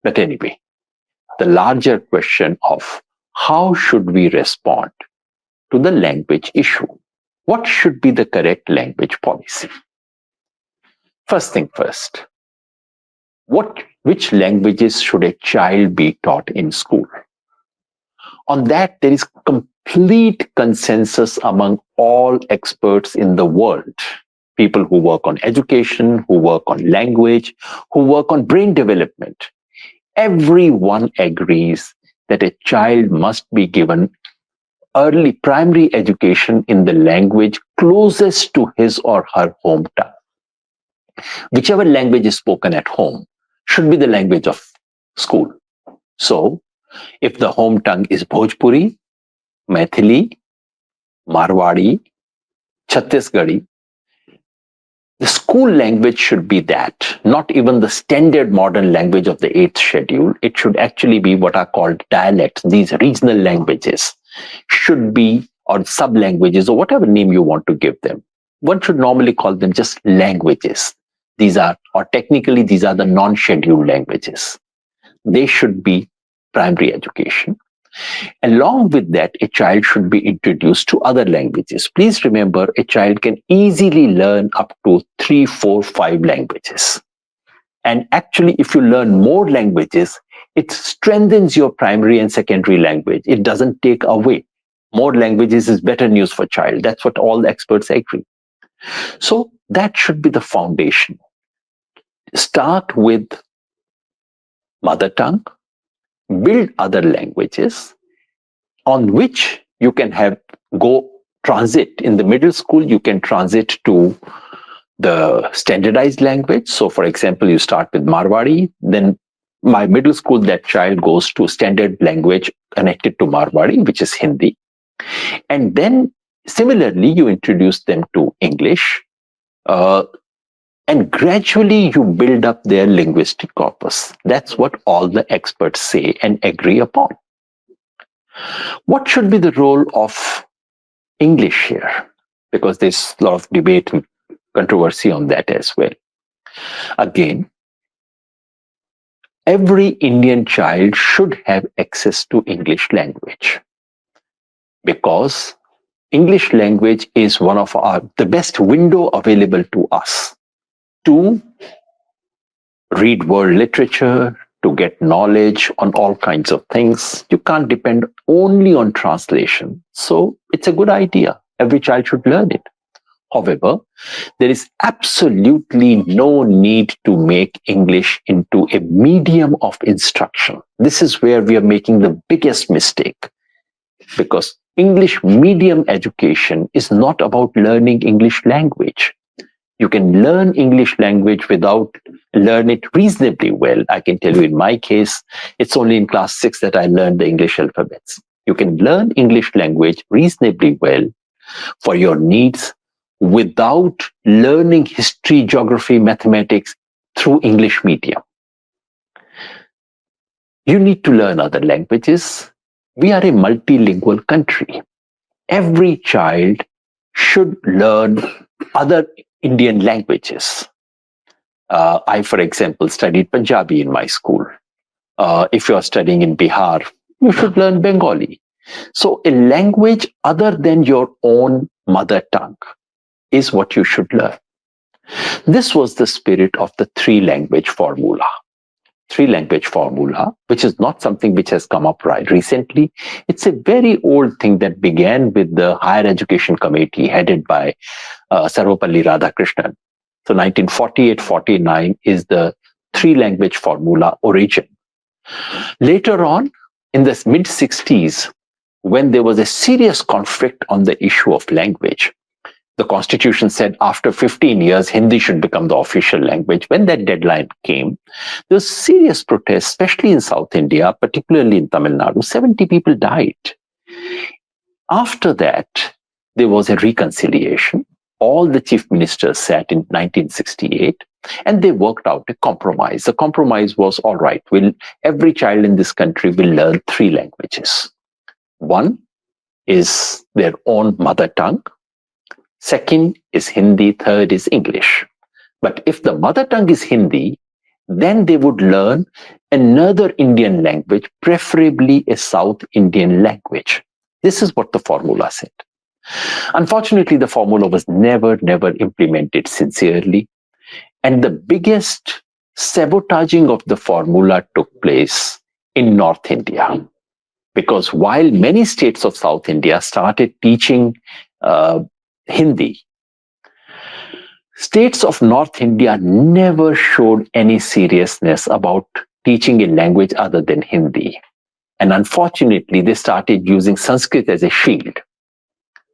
But anyway, the larger question of how should we respond to the language issue? What should be the correct language policy? First thing first, which languages should a child be taught in school? On that, there is complete consensus among all experts in the world. People who work on education, who work on language, who work on brain development. Everyone agrees that a child must be given early primary education in the language closest to his or her home tongue. Whichever language is spoken at home should be the language of school. So, if the home tongue is Bhojpuri, Maithili, Marwadi, Chhattisgarhi, the school language should be that, not even the standard modern language of the 8th schedule. It should actually be what are called dialects. These regional languages should be, or sub-languages, or whatever name you want to give them. One should normally call them just languages. These are, or technically, these are the non-scheduled languages. They should be primary education. Along with that, a child should be introduced to other languages. Please remember, a child can easily learn up to 3, 4, 5 languages. And actually, if you learn more languages, it strengthens your primary and secondary language. It doesn't take away. More languages is better news for child. That's what all the experts agree. So that should be the foundation. Start with mother tongue, build other languages on which you can go transit. In the middle school, you can transit to the standardized language. So for example, you start with Marwadi, then my middle school, that child goes to standard language connected to Marwadi, which is Hindi. And then similarly, you introduce them to English, and gradually you build up their linguistic corpus. That's what all the experts say and agree upon. What should be the role of English here? Because there's a lot of debate and controversy on that as well. Again, every Indian child should have access to English language, because English language is one of the best window available to us to read world literature, to get knowledge on all kinds of things. You can't depend only on translation. So it's a good idea. Every child should learn it. However, there is absolutely no need to make English into a medium of instruction. This is where we are making the biggest mistake, because English medium education is not about learning English language. You can learn English language without learn it reasonably well. I can tell you in my case, it's only in class 6 that I learned the English alphabets. You can learn English language reasonably well for your needs without learning history, geography, mathematics through English medium. You need to learn other languages. We are a multilingual country. Every child should learn other Indian languages. I, for example, studied Punjabi in my school. If you are studying in Bihar, you should learn Bengali. So a language other than your own mother tongue is what you should learn. This was the spirit of the three-language formula. Three-language formula, which is not something which has come up right recently. It's a very old thing that began with the Higher Education Committee headed by Sarvapalli Radhakrishnan. So 1948-49 is the three-language formula origin. Later on, in the mid-60s, when there was a serious conflict on the issue of language, the Constitution said after 15 years, Hindi should become the official language. When that deadline came, there was serious protest, especially in South India, particularly in Tamil Nadu. 70 people died. After that, there was a reconciliation. All the chief ministers sat in 1968 and they worked out a compromise. The compromise was, all right, every child in this country will learn three languages. One is their own mother tongue. Second is Hindi, third is English. But if the mother tongue is Hindi Then they would learn another Indian language, preferably a South Indian language. This is what the formula said. Unfortunately, the formula was never implemented sincerely. And the biggest sabotaging of the formula took place in North India. Because while many states of South India started teaching Hindi, states of North India never showed any seriousness about teaching a language other than Hindi. And unfortunately, they started using Sanskrit as a shield,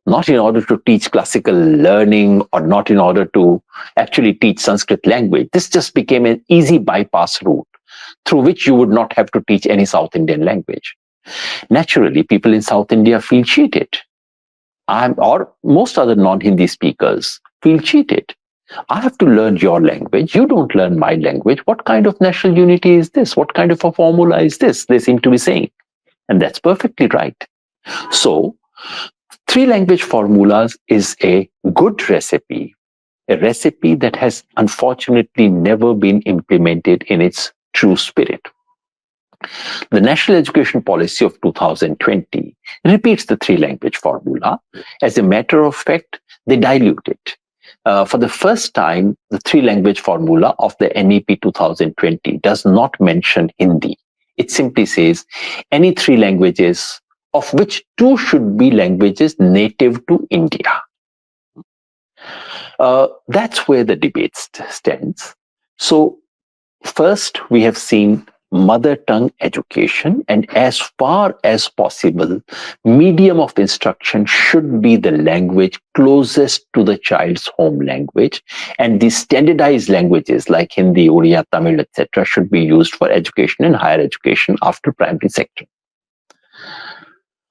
not in order to teach classical learning or not in order to actually teach Sanskrit language. This just became an easy bypass route through which you would not have to teach any South Indian language. Naturally, people in South India feel cheated. Or most other non-Hindi speakers feel cheated. I have to learn your language. You don't learn my language. What kind of national unity is this? What kind of a formula is this? They seem to be saying. And that's perfectly right. So, three language formulas is a good recipe, a recipe that has unfortunately never been implemented in its true spirit. The National Education Policy of 2020 repeats the three language formula. As a matter of fact, they dilute it. For the first time, the three language formula of the NEP 2020 does not mention Hindi. It simply says any three languages, of which two should be languages native to India. That's where the debate stands. So, first, we have seen mother tongue education, and as far as possible, medium of instruction should be the language closest to the child's home language, and the standardized languages like Hindi, Oriya, Tamil, etc. should be used for education and higher education after primary sector.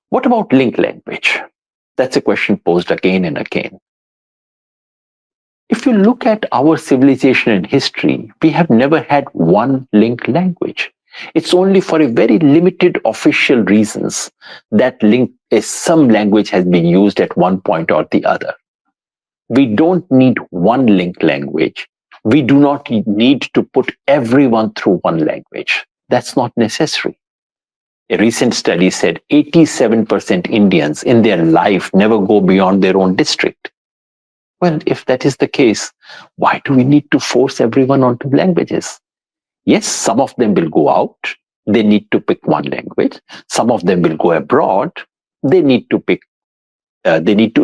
What about linked language? That's a question posed again and again. If you look at our civilization and history, we have never had one linked language. It's only for a very limited official reasons that some language has been used at one point or the other. We don't need one linked language. We do not need to put everyone through one language. That's not necessary. A recent study said 87% Indians in their life never go beyond their own district. Well, if that is the case, why do we need to force everyone onto languages? Yes, some of them will go out. They need to pick one language. Some of them will go abroad. They need to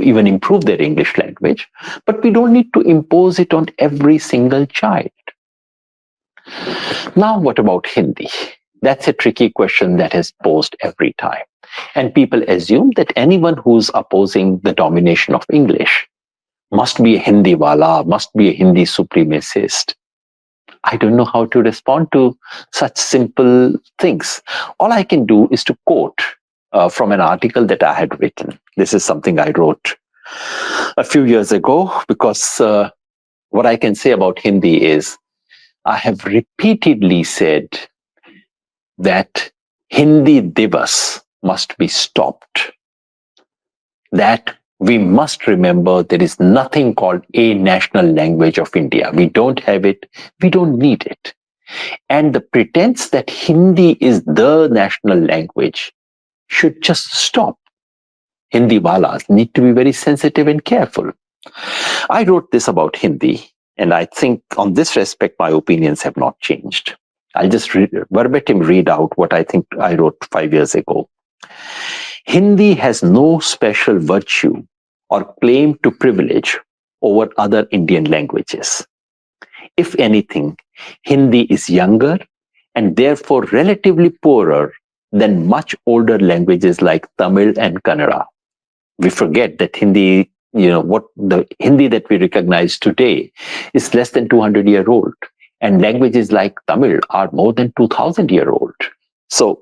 even improve their English language. But we don't need to impose it on every single child. Now, what about Hindi? That's a tricky question that is posed every time. And people assume that anyone who's opposing the domination of English must be a Hindi wala, must be a Hindi supremacist. I don't know how to respond to such simple things. All I can do is to quote from an article that I had written. This is something I wrote a few years ago, because what I can say about Hindi is I have repeatedly said that Hindi Divas must be stopped. That we must remember there is nothing called a national language of India. We don't have it. We don't need it. And the pretense that Hindi is the national language should just stop. Hindi walas need to be very sensitive and careful. I wrote this about Hindi, and I think on this respect, my opinions have not changed. I'll just verbatim read out what I think I wrote 5 years ago. Hindi has no special virtue or claim to privilege over other Indian languages. If anything, Hindi is younger and therefore relatively poorer than much older languages like Tamil and Kannada. We forget that Hindi, what the Hindi that we recognize today is less than 200-year-old, and languages like Tamil are more than 2000-year-old. So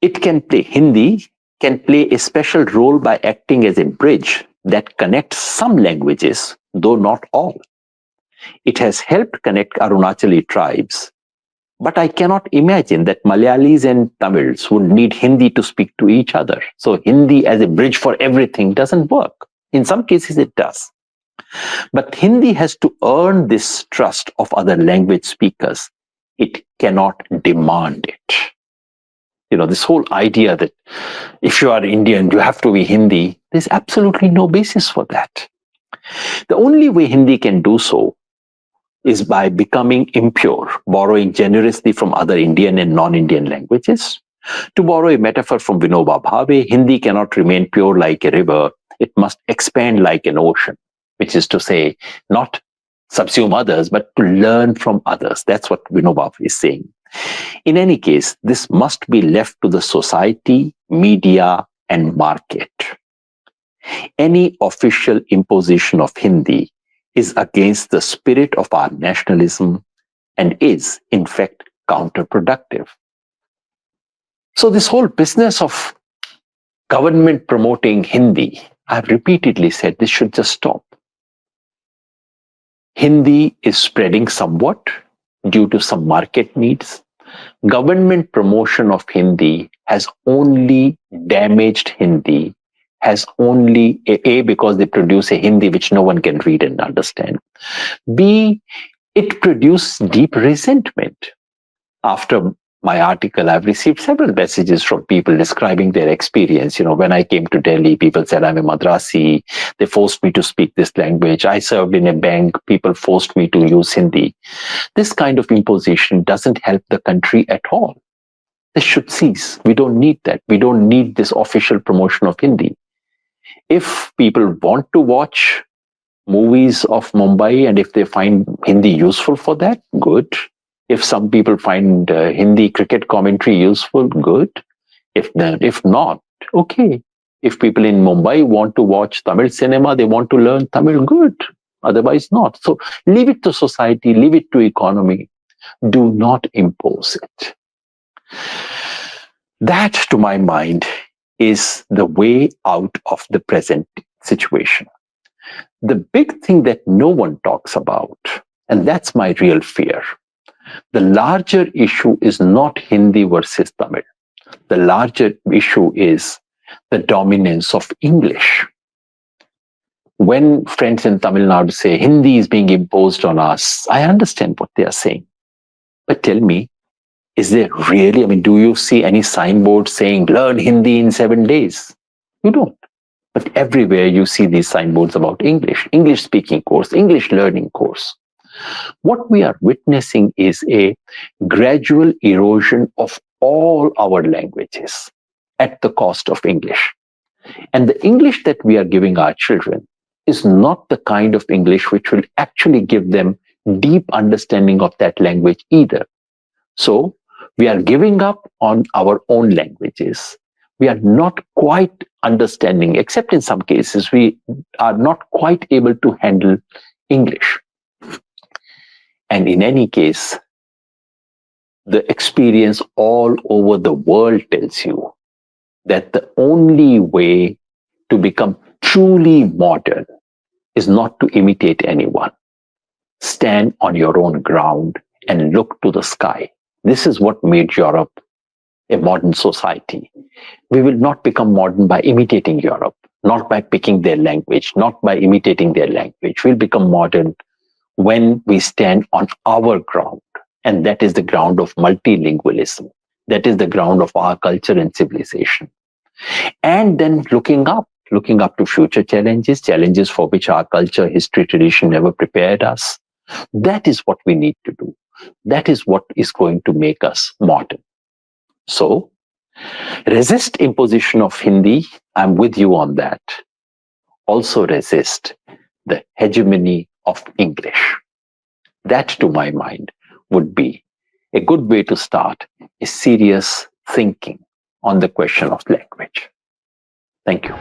Hindi can play a special role by acting as a bridge that connects some languages, though not all. It has helped connect Arunachali tribes, but I cannot imagine that Malayalis and Tamils would need Hindi to speak to each other. So Hindi as a bridge for everything doesn't work. In some cases it does. But Hindi has to earn this trust of other language speakers. It cannot demand it. This whole idea that if you are Indian, you have to be Hindi, there's absolutely no basis for that. The only way Hindi can do so is by becoming impure, borrowing generously from other Indian and non-Indian languages. To borrow a metaphor from Vinoba Bhave, Hindi cannot remain pure like a river. It must expand like an ocean, which is to say, not subsume others, but to learn from others. That's what Vinoba is saying. In any case, this must be left to the society, media, and market. Any official imposition of Hindi is against the spirit of our nationalism and is, in fact, counterproductive. So this whole business of government promoting Hindi, I've repeatedly said this should just stop. Hindi is spreading somewhat due to some market needs. Government promotion of Hindi has only damaged Hindi, has only, A, because they produce a Hindi which no one can read and understand. B, it produced deep resentment. After my article, I've received several messages from people describing their experience. When I came to Delhi, people said, I'm a Madrasi. They forced me to speak this language. I served in a bank. People forced me to use Hindi. This kind of imposition doesn't help the country at all. This should cease. We don't need that. We don't need this official promotion of Hindi. If people want to watch movies of Mumbai and if they find Hindi useful for that, good. If some people find Hindi cricket commentary useful, good. If not, okay. If people in Mumbai want to watch Tamil cinema, they want to learn Tamil, good. Otherwise not. So leave it to society, leave it to economy. Do not impose it. That, to my mind, is the way out of the present situation. The big thing that no one talks about, and that's my real fear, the larger issue is not Hindi versus Tamil. The larger issue is the dominance of English. When friends in Tamil Nadu say Hindi is being imposed on us, I understand what they are saying. But tell me, is there really, do you see any signboard saying learn Hindi in 7 days? You don't. But everywhere you see these signboards about English speaking course, English learning course. What we are witnessing is a gradual erosion of all our languages at the cost of English. And the English that we are giving our children is not the kind of English which will actually give them deep understanding of that language either. So we are giving up on our own languages. We are not quite understanding, except in some cases, we are not quite able to handle English. And in any case, the experience all over the world tells you that the only way to become truly modern is not to imitate anyone. Stand on your own ground and look to the sky. This is what made Europe a modern society. We will not become modern by imitating Europe, not by picking their language, not by imitating their language. We'll become modern when we stand on our ground. And that is the ground of multilingualism. That is the ground of our culture and civilization. And then looking up to future challenges for which our culture, history, tradition never prepared us. That is what we need to do. That is what is going to make us modern. So, resist imposition of Hindi. I'm with you on that. Also resist the hegemony of English. That, to my mind, would be a good way to start a serious thinking on the question of language. Thank you.